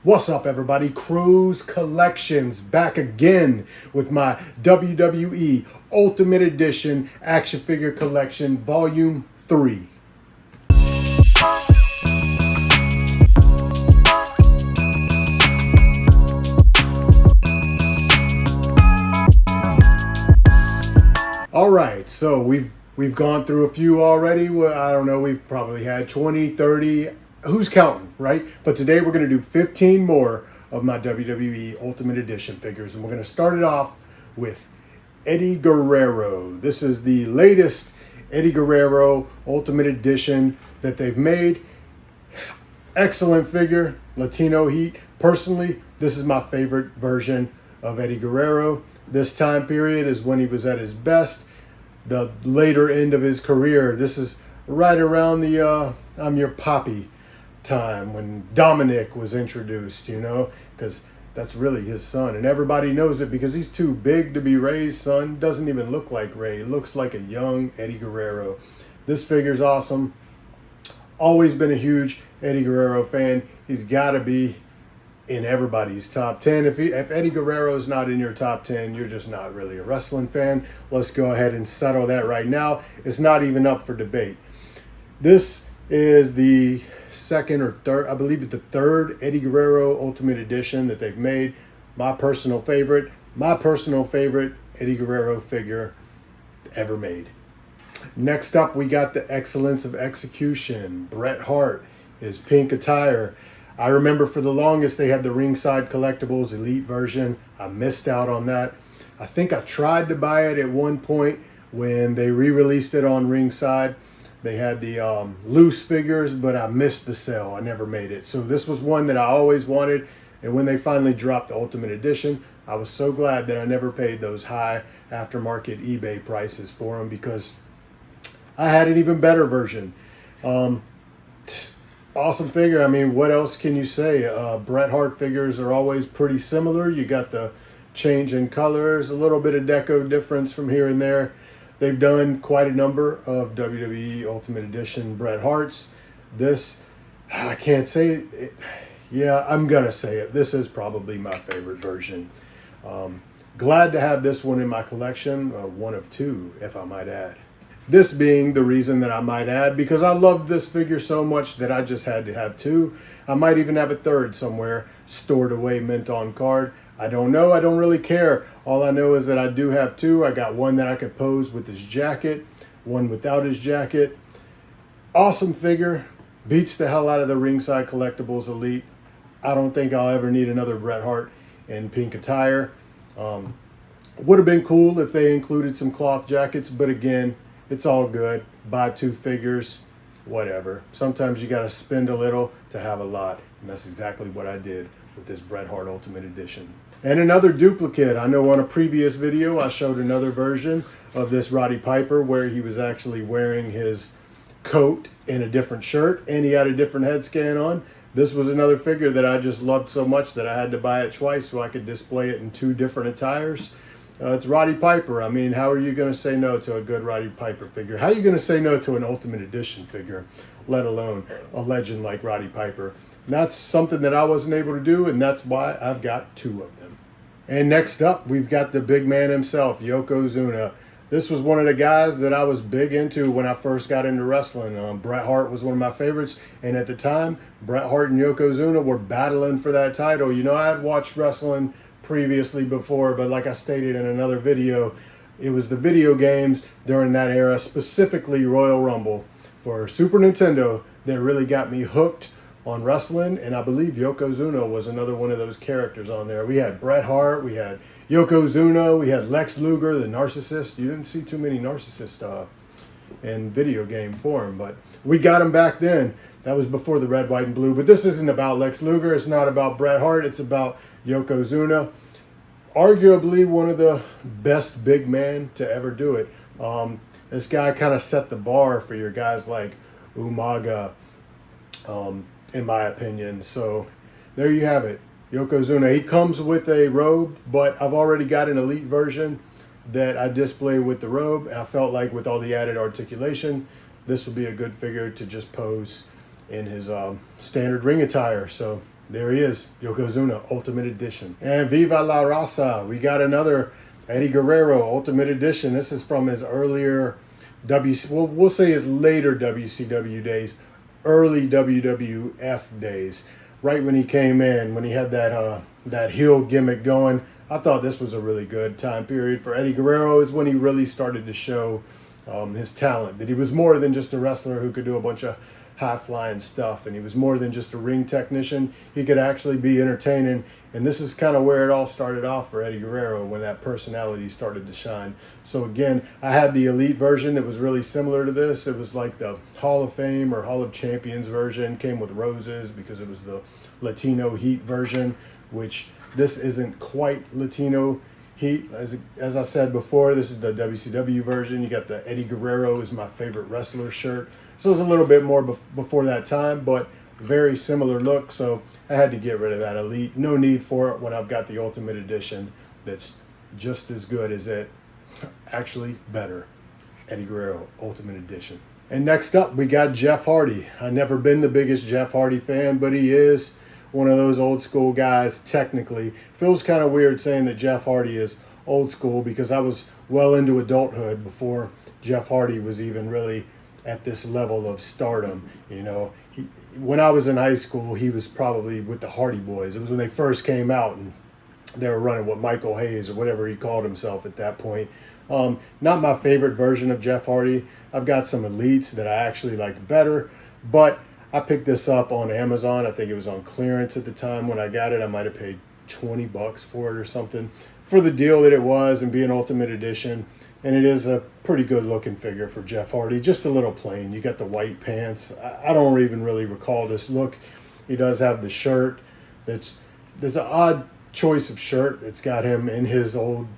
What's up, everybody? Cruise Collections back again with my WWE Ultimate Edition action figure collection, Volume 3. All right, so we've gone through a few already. Well, I don't know, we've probably had 20, 30. Who's counting, right? But today we're going to do 15 more of my WWE Ultimate Edition figures. And we're going to start it off with Eddie Guerrero. This is the latest Eddie Guerrero Ultimate Edition that they've made. Excellent figure, Latino heat. Personally, this is my favorite version of Eddie Guerrero. This time period is when he was at his best. The later end of his career. This is right around the I'm Your Poppy time when Dominic was introduced, because that's really his son. And everybody knows it because he's too big to be Ray's son. Doesn't even look like Ray. Looks like a young Eddie Guerrero. This figure's awesome. Always been a huge Eddie Guerrero fan. He's got to be in everybody's top 10. If Eddie Guerrero's not in your top 10, you're just not really a wrestling fan. Let's go ahead and settle that right now. It's not even up for debate. This is the second or third, I believe it's the third Eddie Guerrero Ultimate Edition that they've made. My personal favorite Eddie Guerrero figure ever made. Next up, we got the Excellence of Execution. Bret Hart, his pink attire. I remember for the longest they had the Ringside Collectibles Elite version. I missed out on that. I think I tried to buy it at one point when they re-released it on Ringside. They had the loose figures, but I missed the sale. I never made it. So this was one that I always wanted. And when they finally dropped the Ultimate Edition, I was so glad that I never paid those high aftermarket eBay prices for them because I had an even better version. Awesome figure. I mean, what else can you say? Bret Hart figures are always pretty similar. You got the change in colors, a little bit of deco difference from here and there. They've done quite a number of WWE Ultimate Edition Bret Harts. This, I can't say it. Yeah, I'm going to say it. This is probably my favorite version. Glad to have this one in my collection, one of two, if I might add. This being the reason that I might add, because I love this figure so much that I just had to have two. I might even have a third somewhere stored away, mint on card. I don't know. I don't really care. All I know is that I do have two. I got one that I could pose with his jacket, one without his jacket. Awesome figure. Beats the hell out of the Ringside Collectibles Elite. I don't think I'll ever need another Bret Hart in pink attire. Would have been cool if they included some cloth jackets, but again, it's all good. Buy two figures, whatever. Sometimes you got to spend a little to have a lot, and that's exactly what I did with this Bret Hart Ultimate Edition. And another duplicate. I know on a previous video I showed another version of this Roddy Piper where he was actually wearing his coat in a different shirt and he had a different head scan on. This was another figure that I just loved so much that I had to buy it twice so I could display it in two different attires. It's Roddy Piper. I mean, how are you going to say no to a good Roddy Piper figure? How are you going to say no to an Ultimate Edition figure, let alone a legend like Roddy Piper? And that's something that I wasn't able to do, and that's why I've got two of them. And next up, we've got the big man himself, Yokozuna. This was one of the guys that I was big into when I first got into wrestling. Bret Hart was one of my favorites, and at the time, Bret Hart and Yokozuna were battling for that title. I had watched wrestling previously before, but like I stated in another video, it was the video games during that era, specifically Royal Rumble for Super Nintendo, that really got me hooked on wrestling, and I believe Yokozuna was another one of those characters on there. We had Bret Hart, we had Yokozuna, we had Lex Luger, the narcissist. You didn't see too many narcissists in video game form, but we got him back then. That was before the red, white, and blue, but this isn't about Lex Luger. It's not about Bret Hart. It's about Yokozuna. Arguably one of the best big men to ever do it. This guy kind of set the bar for your guys like Umaga, in my opinion. So there you have it. Yokozuna. He comes with a robe, but I've already got an Elite version that I display with the robe. And I felt like with all the added articulation, this would be a good figure to just pose in his standard ring attire. So There he is, Yokozuna Ultimate Edition. And Viva la Raza, we got another Eddie Guerrero Ultimate Edition. This is from his earlier we'll say his later WCW days, early WWF days. Right when he came in, when he had that heel gimmick going, I thought this was a really good time period for Eddie Guerrero. Is when he really started to show his talent, that he was more than just a wrestler who could do a bunch of high-flying stuff, and he was more than just a ring technician. He could actually be entertaining, and this is kind of where it all started off for Eddie Guerrero, when that personality started to shine. So again, I had the Elite version that was really similar to this. It was like the Hall of Fame or Hall of Champions version, came with roses because it was the Latino Heat version, which this isn't quite Latino Heat. As I said before, this is the WCW version. You got the Eddie Guerrero is my favorite wrestler shirt. So it's a little bit more before that time, but very similar look. So I had to get rid of that Elite. No need for it when I've got the Ultimate Edition that's just as good as it. Actually better. Eddie Guerrero Ultimate Edition. And next up, we got Jeff Hardy. I've never been the biggest Jeff Hardy fan, but he is one of those old school guys, technically. Feels kind of weird saying that Jeff Hardy is old school because I was well into adulthood before Jeff Hardy was even really at this level of stardom. You know, when I was in high school, he was probably with the Hardy Boys. It was when they first came out and they were running with Michael Hayes or whatever he called himself at that point. Not my favorite version of Jeff Hardy. I've got some Elites that I actually like better, but I picked this up on Amazon. I think it was on clearance at the time when I got it. I might have paid $20 for it or something for the deal that it was and being Ultimate Edition. And it is a pretty good looking figure for Jeff Hardy, just a little plain. You got the white pants. I don't even really recall this look. He does have the shirt. That's an odd choice of shirt. It's got him in his old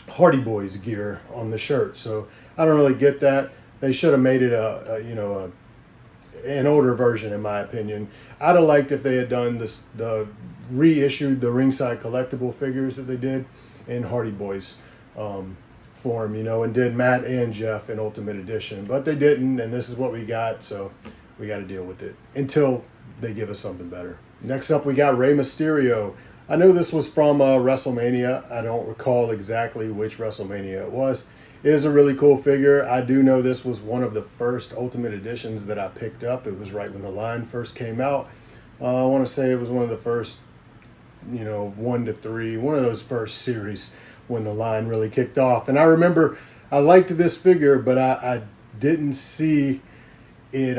Hardy Boys gear on the shirt. So I don't really get that. They should have made it an older version, in my opinion. I'd have liked if they had done reissued the ringside collectible figures that they did in Hardy Boys form, and did Matt and Jeff in Ultimate Edition. But they didn't, and this is what we got, so we got to deal with it until they give us something better. Next up, we got Rey Mysterio. I know this was from WrestleMania. I don't recall exactly which WrestleMania it was. It is a really cool figure. I do know this was one of the first Ultimate Editions that I picked up. It was right when the line first came out. I want to say it was one of the first, 1 to 3, one of those first series when the line really kicked off. And I remember I liked this figure, but I didn't see it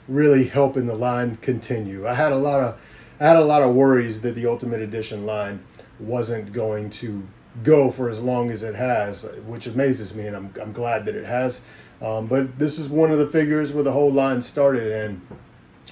really helping the line continue. I had a lot of worries that the Ultimate Edition line wasn't going to go for as long as it has, which amazes me, and I'm glad that it has. But this is one of the figures where the whole line started, and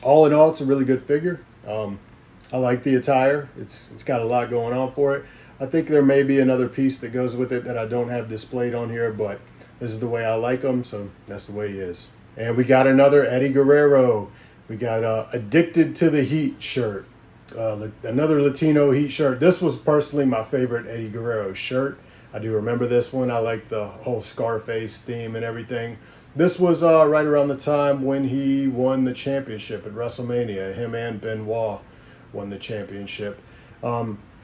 all in all, it's a really good figure. I like the attire. It's got a lot going on for it. I think there may be another piece that goes with it that I don't have displayed on here, but this is the way I like them, so that's the way he is. And we got another Eddie Guerrero. We got Addicted to the Heat shirt. Another Latino Heat shirt. This was personally my favorite Eddie Guerrero shirt. I do remember this one. I like the whole Scarface theme and everything. This was right around the time when he won the championship at WrestleMania. Him and Benoit won the championship.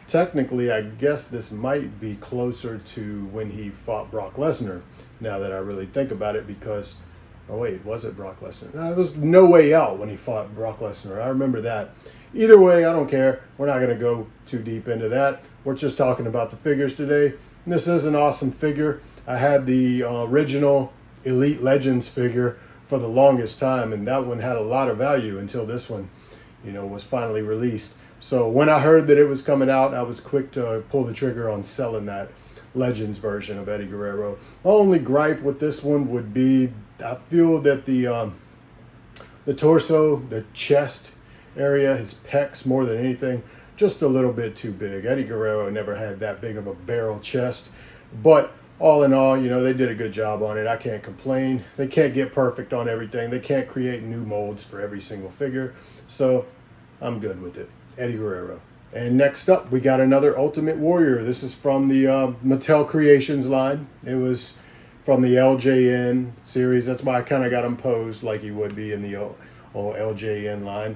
Technically, I guess this might be closer to when he fought Brock Lesnar, now that I really think about it, because, oh wait, was it Brock Lesnar? No, it was No Way Out when he fought Brock Lesnar. I remember that. Either way, I don't care. We're not going to go too deep into that. We're just talking about the figures today. And this is an awesome figure. I had the original Elite Legends figure for the longest time, and that one had a lot of value until this one, was finally released. So when I heard that it was coming out, I was quick to pull the trigger on selling that Legends version of Eddie Guerrero. My only gripe with this one would be, I feel that the torso, the chest area, his pecs more than anything, just a little bit too big. Eddie Guerrero never had that big of a barrel chest, but all in all, they did a good job on it. I can't complain. They can't get perfect on everything. They can't create new molds for every single figure, so I'm good with it. Eddie Guerrero. And next up, we got another Ultimate Warrior. This is from the Mattel Creations line. It was from the LJN series. That's why I kind of got him posed like he would be in the old LJN line.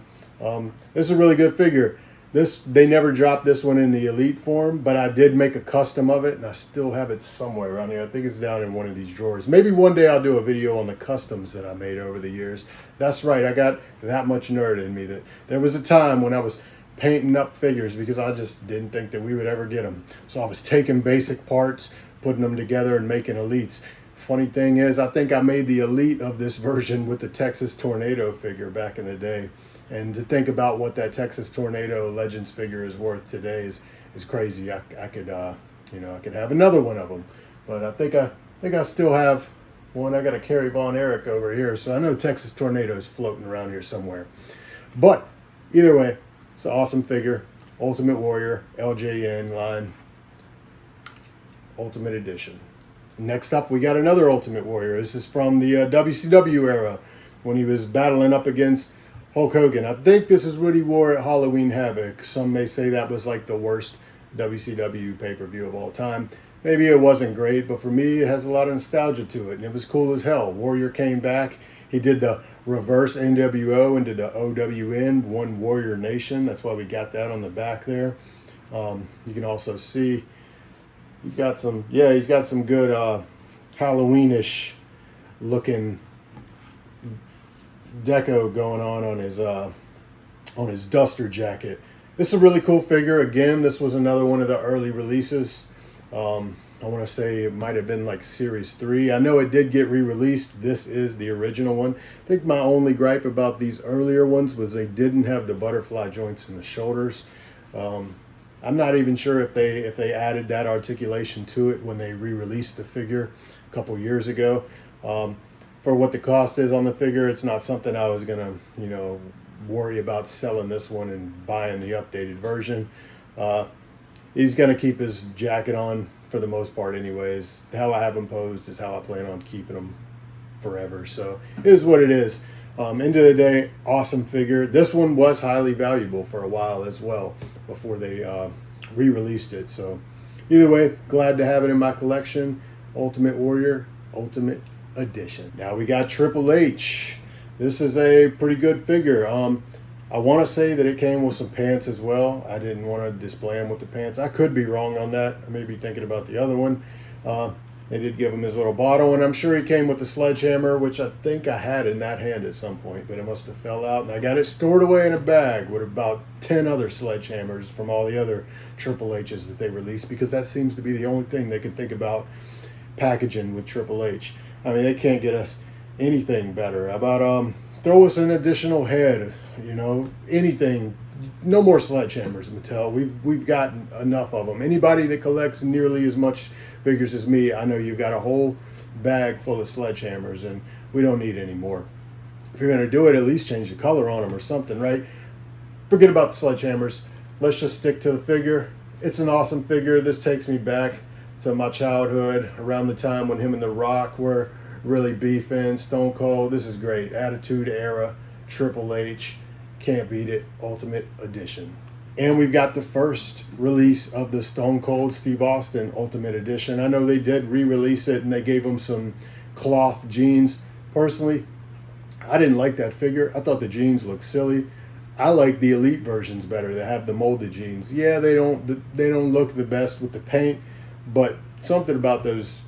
This is a really good figure. They never dropped this one in the Elite form, but I did make a custom of it, and I still have it somewhere around here. I think it's down in one of these drawers. Maybe one day I'll do a video on the customs that I made over the years. That's right, I got that much nerd in me that there was a time when I was painting up figures because I just didn't think that we would ever get them. So I was taking basic parts, putting them together, and making Elites. Funny thing is, I think I made the Elite of this version with the Texas Tornado figure back in the day. And to think about what that Texas Tornado Legends figure is worth today is crazy. I could I could have another one of them, but I think I still have one. I got a Kerry Von Erich over here, so I know Texas Tornado is floating around here somewhere. But either way, it's an awesome figure. Ultimate Warrior LJN line, Ultimate Edition. Next up, we got another Ultimate Warrior. This is from the WCW era when he was battling up against Hulk Hogan. I think this is what he wore at Halloween Havoc. Some may say that was like the worst WCW pay-per-view of all time. Maybe it wasn't great, but for me, it has a lot of nostalgia to it, and it was cool as hell. Warrior came back. He did the reverse NWO and did the OWN, One Warrior Nation. That's why we got that on the back there. You can also see he's got some good Halloweenish looking deco going on his duster jacket. This is a really cool figure. Again, this was another one of the early releases. I want to say it might have been like Series 3. I know it did get re-released. This is the original one. I think my only gripe about these earlier ones was they didn't have the butterfly joints in the shoulders. I'm not even sure if they added that articulation to it when they re-released the figure a couple years ago. For what the cost is on the figure, it's not something I was gonna, worry about selling this one and buying the updated version. He's gonna keep his jacket on for the most part anyways. How I have him posed is how I plan on keeping him forever. So it is what it is. End of the day, awesome figure. This one was highly valuable for a while as well before they re-released it. So either way, glad to have it in my collection. Ultimate Warrior, Ultimate Edition. Now we got Triple H. This is a pretty good figure. I want to say that it came with some pants as well. I didn't want to display him with the pants. I could be wrong on that. I may be thinking about the other one. They did give him his little bottle, and I'm sure he came with the sledgehammer, which I think I had in that hand at some point, but it must have fell out, and I got it stored away in a bag with about 10 other sledgehammers from all the other Triple H's that they released, because that seems to be the only thing they can think about packaging with Triple H. I mean, they can't get us anything better. How about throw us an additional head, anything. No more sledgehammers, Mattel. We've got enough of them. Anybody that collects nearly as much figures as me, I know you've got a whole bag full of sledgehammers, and we don't need any more. If you're going to do it, at least change the color on them or something, right? Forget about the sledgehammers. Let's just stick to the figure. It's an awesome figure. This takes me back to my childhood, around the time when him and The Rock were really beefing. Stone Cold. This is great. Attitude Era, Triple H. Can't beat it. Ultimate Edition. And we've got the first release of the Stone Cold Steve Austin Ultimate Edition. I know they did re-release it and they gave him some cloth jeans. Personally, I didn't like that figure. I thought the jeans looked silly. I like the Elite versions better. They have the molded jeans. Yeah, they don't look the best with the paint, but something about those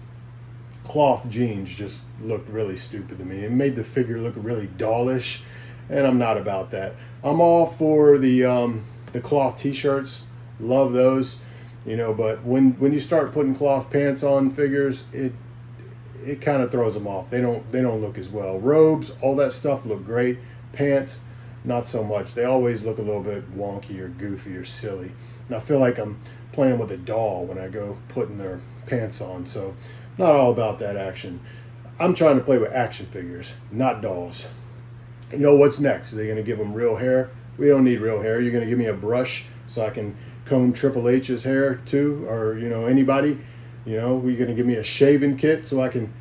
cloth jeans just looked really stupid to me. It made the figure look really dollish, and I'm not about that. I'm all for the cloth t-shirts. Love those, but when you start putting cloth pants on figures, it kind of throws them off. They don't look as well. Robes, all that stuff look great. Pants, not so much. They always look a little bit wonky or goofy or silly. And I feel like I'm playing with a doll when I go putting their pants on. So not all about that action. I'm trying to play with action figures, not dolls. What's next? Are they going to give them real hair? We don't need real hair. You're going to give me a brush so I can comb Triple H's hair too, or anybody. We're going to give me a shaving kit so I can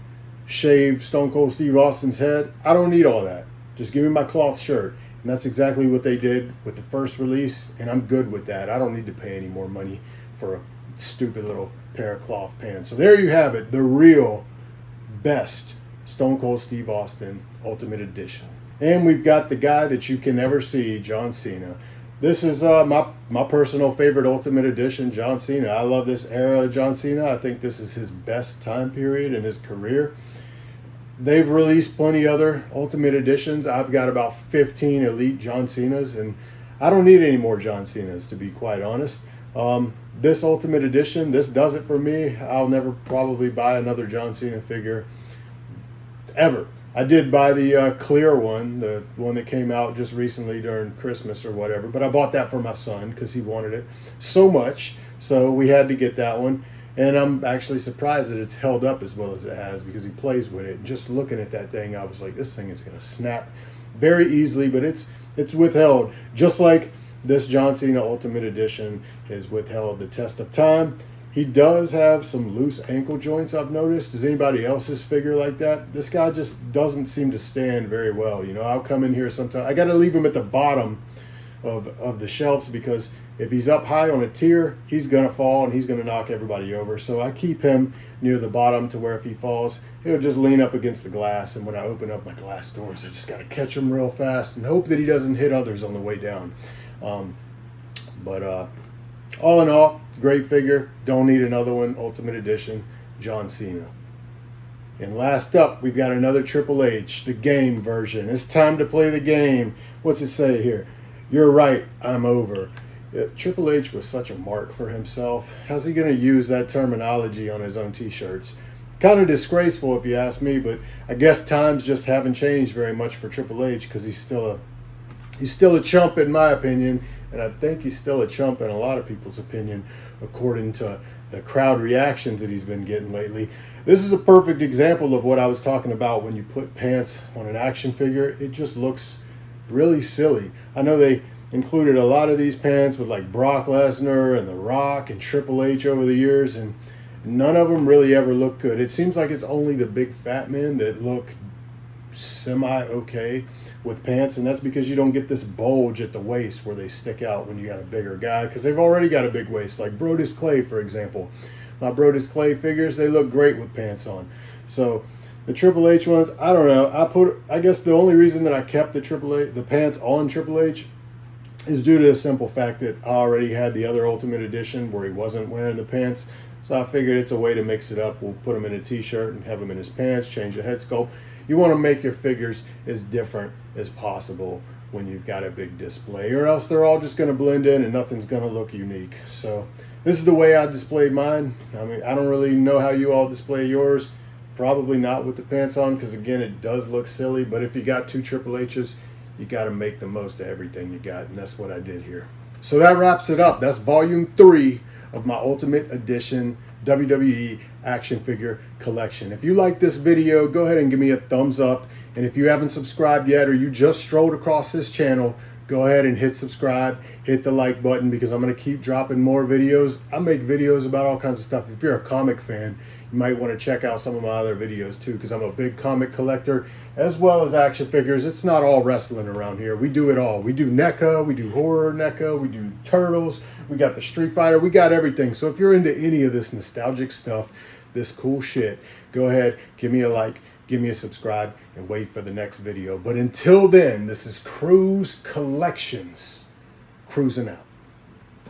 shave Stone Cold Steve Austin's head. I don't need all that. Just give me my cloth shirt. And that's exactly what they did with the first release, and I'm good with that. I don't need to pay any more money for a stupid little pair of cloth pants. So there you have it, the real best Stone Cold Steve Austin Ultimate Edition. And we've got the guy that you can never see, John Cena. This is my personal favorite Ultimate Edition, John Cena. I love this era of John Cena. I think this is his best time period in his career. They've released plenty other Ultimate Editions. I've got about 15 Elite John Cenas, and I don't need any more John Cenas, to be quite honest. This Ultimate Edition, this does it for me. I'll never probably buy another John Cena figure ever. I did buy the clear one, the one that came out just recently during Christmas or whatever, but I bought that for my son because he wanted it so much, so we had to get that one. And I'm actually surprised that it's held up as well as it has because he plays with it. And just looking at that thing, I was like, this thing is going to snap very easily, but it's withheld. Just like this John Cena Ultimate Edition has withheld the test of time. He does have some loose ankle joints, I've noticed. Does anybody else's figure like that? This guy just doesn't seem to stand very well. You know, I'll come in here sometimes. I got to leave him at the bottom of the shelves because if he's up high on a tier, he's going to fall and he's going to knock everybody over. So I keep him near the bottom to where if he falls, he'll just lean up against the glass. And when I open up my glass doors, I just got to catch him real fast and hope that he doesn't hit others on the way down. But all in all, great figure. Don't need another one. Ultimate Edition, John Cena. And last up, we've got another Triple H, the game version. It's time to play the game. What's it say here? You're right, I'm over. Triple H was such a mark for himself. How's he going to use that terminology on his own t-shirts? Kind of disgraceful if you ask me, but I guess times just haven't changed very much for Triple H because he's still a chump in my opinion, and I think he's still a chump in a lot of people's opinion according to the crowd reactions that he's been getting lately. This is a perfect example of what I was talking about when you put pants on an action figure. It just looks really silly. I know they included a lot of these pants with like Brock Lesnar and The Rock and Triple H over the years, and none of them really ever look good. It seems like it's only the big fat men that look semi-okay with pants, and that's because you don't get this bulge at the waist where they stick out when you got a bigger guy, because they've already got a big waist, like Brodus Clay, for example. My Brodus Clay figures, they look great with pants on. So the Triple H ones, I don't know. I guess the only reason that I kept the pants on Triple H is due to the simple fact that I already had the other Ultimate Edition where he wasn't wearing the pants. So I figured it's a way to mix it up. We'll put him in a t-shirt and have him in his pants, change the head sculpt. You want to make your figures as different as possible when you've got a big display, or else they're all just going to blend in and nothing's going to look unique. So this is the way I displayed mine. I mean, I don't really know how you all display yours. Probably not with the pants on because, again, it does look silly. But if you got two Triple H's, you got to make the most of everything you got, and that's what I did here. So that wraps it up. That's volume 3 of my Ultimate Edition WWE action figure collection. If you like this video, go ahead and give me a thumbs up. And if you haven't subscribed yet, or you just strolled across this channel, go ahead and hit subscribe, hit the like button, because I'm going to keep dropping more videos. I make videos about all kinds of stuff. If you're a comic fan, you might want to check out some of my other videos too, because I'm a big comic collector as well as action figures. It's not all wrestling around here. We do it all. We do NECA, we do horror NECA, we do Turtles, we got the Street Fighter, we got everything. So if you're into any of this nostalgic stuff, this cool shit, go ahead, give me a like, give me a subscribe, and wait for the next video. But until then, this is Cruise Collections, cruising out.